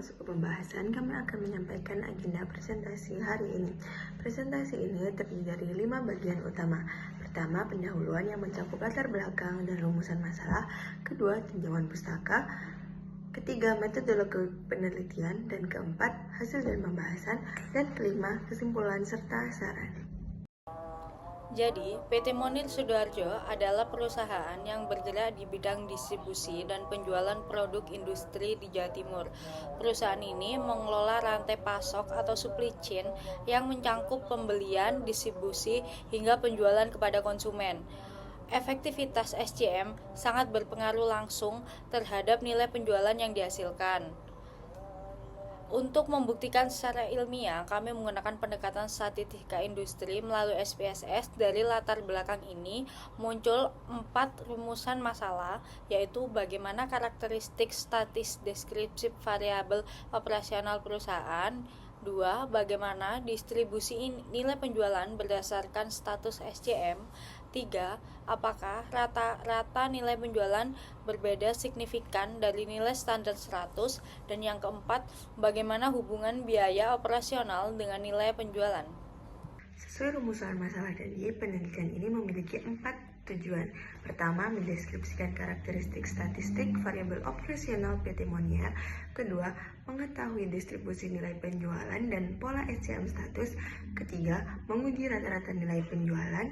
masuk ke pembahasan, kami akan menyampaikan agenda presentasi hari ini. Presentasi ini terdiri dari 5 bagian utama. Pertama, pendahuluan yang mencakup latar belakang dan rumusan masalah. Kedua, tinjauan pustaka. Ketiga, metodologi penelitian. Dan keempat, hasil dan pembahasan. Dan kelima, kesimpulan serta saran. Jadi, PT Monir Sidoarjo adalah perusahaan yang bergerak di bidang distribusi dan penjualan produk industri di Jawa Timur. Perusahaan ini mengelola rantai pasok atau supply chain yang mencangkup pembelian, distribusi, hingga penjualan kepada konsumen. Efektivitas SCM sangat berpengaruh langsung terhadap nilai penjualan yang dihasilkan. Untuk membuktikan secara ilmiah, kami menggunakan pendekatan statistika industri melalui SPSS. Dari latar belakang ini muncul 4 rumusan masalah, yaitu bagaimana karakteristik statis deskripsi variabel operasional perusahaan. 2. Bagaimana distribusi nilai penjualan berdasarkan status SCM. 3. Apakah rata-rata nilai penjualan berbeda signifikan dari nilai standar 100? Dan yang keempat, bagaimana hubungan biaya operasional dengan nilai penjualan? Sesuai rumusan masalah tadi, penelitian ini memiliki 4 tujuan. Pertama, mendeskripsikan karakteristik statistik variabel operasional PT Monier. Kedua, mengetahui distribusi nilai penjualan dan pola SCM status. Ketiga, menguji rata-rata nilai penjualan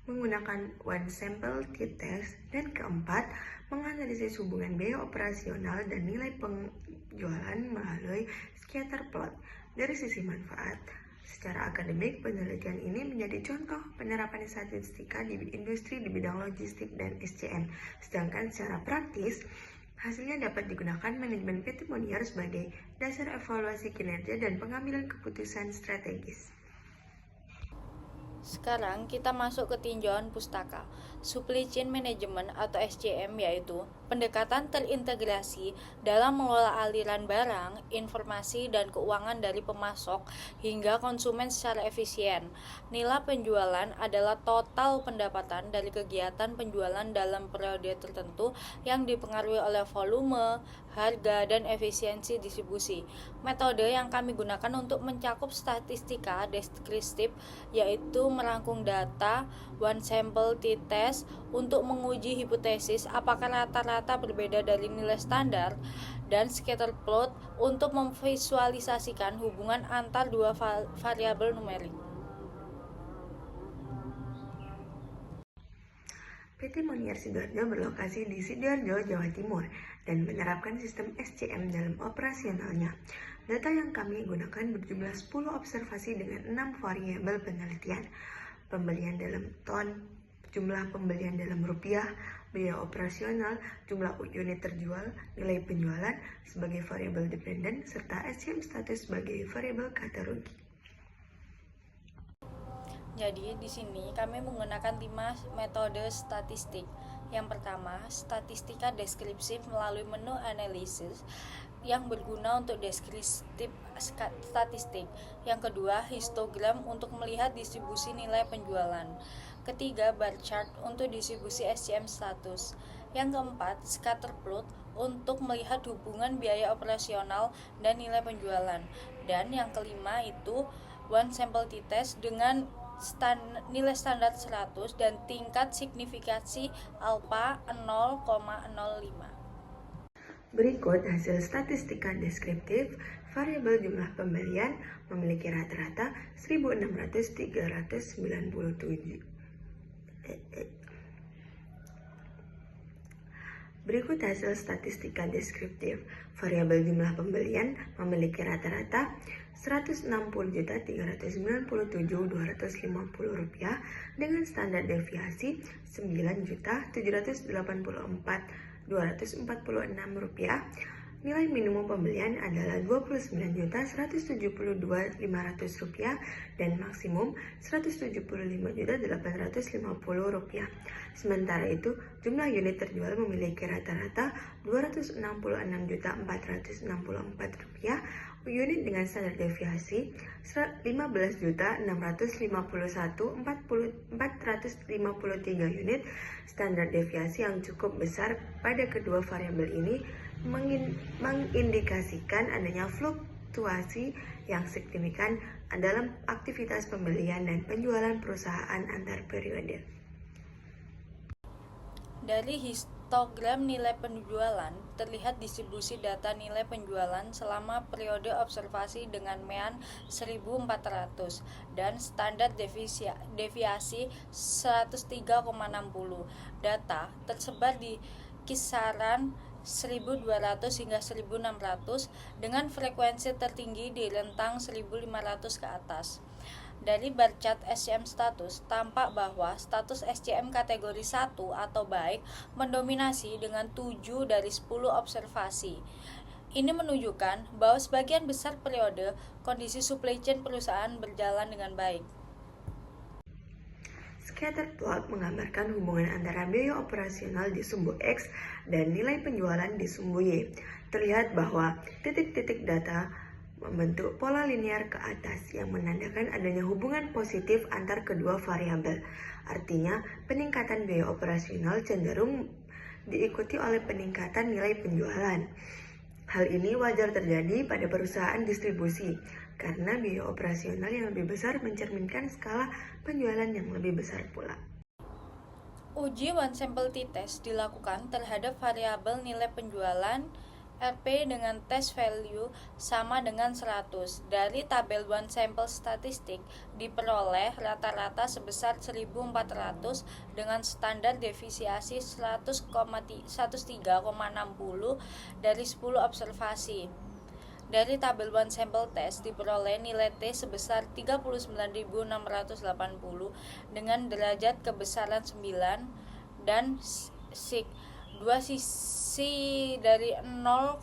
menggunakan one sample t-test. Dan keempat, menganalisis hubungan biaya operasional dan nilai penjualan melalui scatter plot. Dari sisi manfaat, secara akademik, penelitian ini menjadi contoh penerapan statistika di industri di bidang logistik dan SCM. Sedangkan secara praktis, hasilnya dapat digunakan manajemen PT Monier sebagai dasar evaluasi kinerja dan pengambilan keputusan strategis. Sekarang kita masuk ke tinjauan pustaka. Supply Chain Management atau SCM yaitu pendekatan terintegrasi dalam mengelola aliran barang, informasi, dan keuangan dari pemasok hingga konsumen secara efisien. Nilai penjualan adalah total pendapatan dari kegiatan penjualan dalam periode tertentu yang dipengaruhi oleh volume, harga, dan efisiensi distribusi. Metode yang kami gunakan untuk mencakup statistika deskriptif yaitu merangkum data one sample t-test untuk menguji hipotesis apakah rata-rata berbeda dari nilai standar, dan scatter plot untuk memvisualisasikan hubungan antar dua variabel numerik. PT Monier Sidoarjo berlokasi di Sidoarjo, Jawa Timur, dan menerapkan sistem SCM dalam operasionalnya. Data yang kami gunakan berjumlah 10 observasi dengan 6 variabel penelitian. Pembelian dalam ton, jumlah pembelian dalam rupiah, biaya operasional, jumlah unit terjual, nilai penjualan sebagai variabel dependen, serta SCM status sebagai variabel kata rugi. Jadi di sini kami menggunakan 5 metode statistik. Yang pertama, statistika deskriptif melalui menu analisis yang berguna untuk deskriptif statistik. Yang kedua, histogram untuk melihat distribusi nilai penjualan. Ketiga, bar chart untuk distribusi SCM status. Yang keempat, scatter plot untuk melihat hubungan biaya operasional dan nilai penjualan. Dan yang kelima itu one sample t-test dengan nilai standar 100 dan tingkat signifikansi alfa 0,05. Berikut hasil statistika deskriptif. Variabel jumlah pembelian memiliki rata-rata 1.600.397. Berikut hasil statistika deskriptif. Variabel jumlah pembelian memiliki rata-rata Rp160.397.250 dengan standar deviasi Rp9.784.246. Nilai minimum pembelian adalah Rp29.172.500 dan maksimum Rp175.850. Sementara itu, jumlah unit terjual memiliki rata-rata Rp266.464, unit dengan standar deviasi Rp15.651.453 unit. Standar deviasi yang cukup besar pada kedua variabel ini mengindikasikan adanya fluktuasi yang signifikan dalam aktivitas pembelian dan penjualan perusahaan antar periode. Dari histogram nilai penjualan, terlihat distribusi data nilai penjualan selama periode observasi dengan mean 1400 dan standar deviasi 103,60. Data tersebar di kisaran 1200 hingga 1600 dengan frekuensi tertinggi di rentang 1500 ke atas. Dari bar chart SCM status, tampak bahwa status SCM kategori 1 atau baik mendominasi dengan 7 dari 10 observasi. Ini menunjukkan bahwa sebagian besar periode kondisi supply chain perusahaan berjalan dengan baik. Scatter plot menggambarkan hubungan antara biaya operasional di sumbu X dan nilai penjualan di sumbu Y. Terlihat bahwa titik-titik data membentuk pola linear ke atas yang menandakan adanya hubungan positif antar kedua variabel. Artinya, peningkatan biaya operasional cenderung diikuti oleh peningkatan nilai penjualan. Hal ini wajar terjadi pada perusahaan distribusi, karena biaya operasional yang lebih besar mencerminkan skala penjualan yang lebih besar pula. Uji one sample t-test dilakukan terhadap variabel nilai penjualan RP dengan test value sama dengan 100. Dari tabel one sample statistik diperoleh rata-rata sebesar 1400 dengan standar deviasi 100,60 dari 10 observasi. Dari tabel one sample test diperoleh nilai T sebesar 39.680 dengan derajat kebesaran 9 dan sig 2 sisi dari 0,001.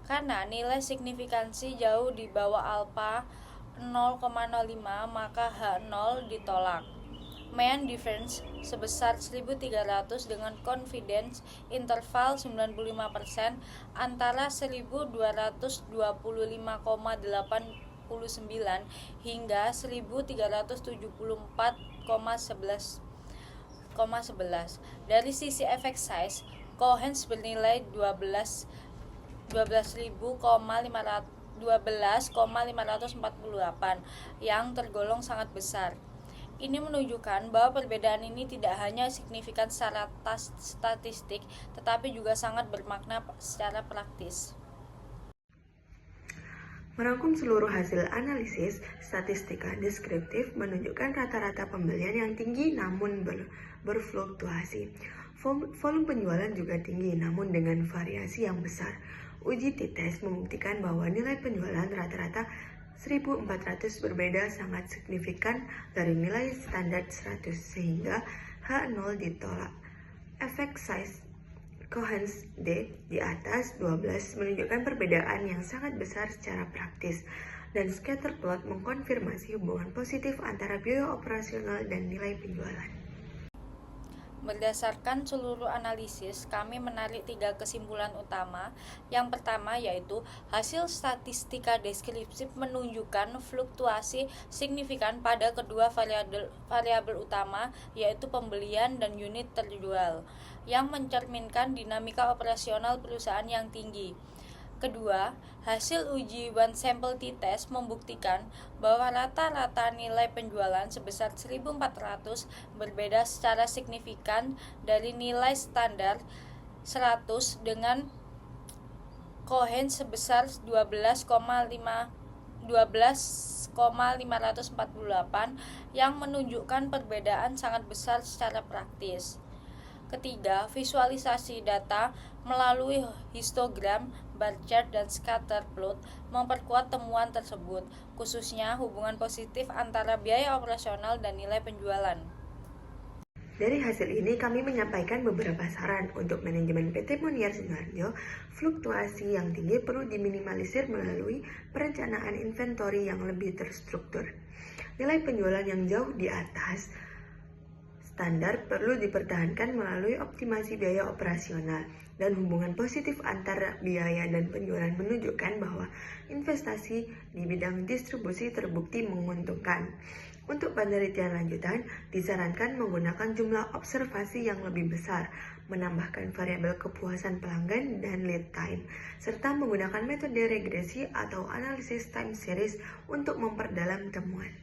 Karena nilai signifikansi jauh di bawah alfa 0,05, maka H0 ditolak. Mean difference sebesar 1300 dengan confidence interval 95% antara 1225,89 hingga 1374,11. Dari sisi effect size, Cohens bernilai 12,548 yang tergolong sangat besar. Ini menunjukkan bahwa perbedaan ini tidak hanya signifikan secara statistik, tetapi juga sangat bermakna secara praktis. Merangkum seluruh hasil analisis, statistika deskriptif menunjukkan rata-rata pembelian yang tinggi namun berfluktuasi. Volume penjualan juga tinggi namun dengan variasi yang besar. Uji t-test membuktikan bahwa nilai penjualan rata-rata 1400 berbeda sangat signifikan dari nilai standar 100 sehingga H0 ditolak. Effect size Cohens D di atas 12 menunjukkan perbedaan yang sangat besar secara praktis, dan scatter plot mengkonfirmasi hubungan positif antara biaya operasional dan nilai penjualan. Berdasarkan seluruh analisis, kami menarik 3 kesimpulan utama. Yang pertama yaitu hasil statistika deskriptif menunjukkan fluktuasi signifikan pada kedua variabel utama, yaitu pembelian dan unit terjual, yang mencerminkan dinamika operasional perusahaan yang tinggi. Kedua, hasil uji one sample t-test membuktikan bahwa rata-rata nilai penjualan sebesar 1400 berbeda secara signifikan dari nilai standar 100 dengan Cohens sebesar 12,548 yang menunjukkan perbedaan sangat besar secara praktis. Ketiga, visualisasi data melalui histogram, bar chart, dan scatter plot memperkuat temuan tersebut, khususnya hubungan positif antara biaya operasional dan nilai penjualan. Dari hasil ini, kami menyampaikan beberapa saran untuk manajemen PT Monier Sidoarjo. Fluktuasi yang tinggi perlu diminimalisir melalui perencanaan inventory yang lebih terstruktur. Nilai penjualan yang jauh di atas standar perlu dipertahankan melalui optimasi biaya operasional, dan hubungan positif antara biaya dan penjualan menunjukkan bahwa investasi di bidang distribusi terbukti menguntungkan. Untuk penelitian lanjutan, disarankan menggunakan jumlah observasi yang lebih besar, menambahkan variabel kepuasan pelanggan dan lead time, serta menggunakan metode regresi atau analisis time series untuk memperdalam temuan.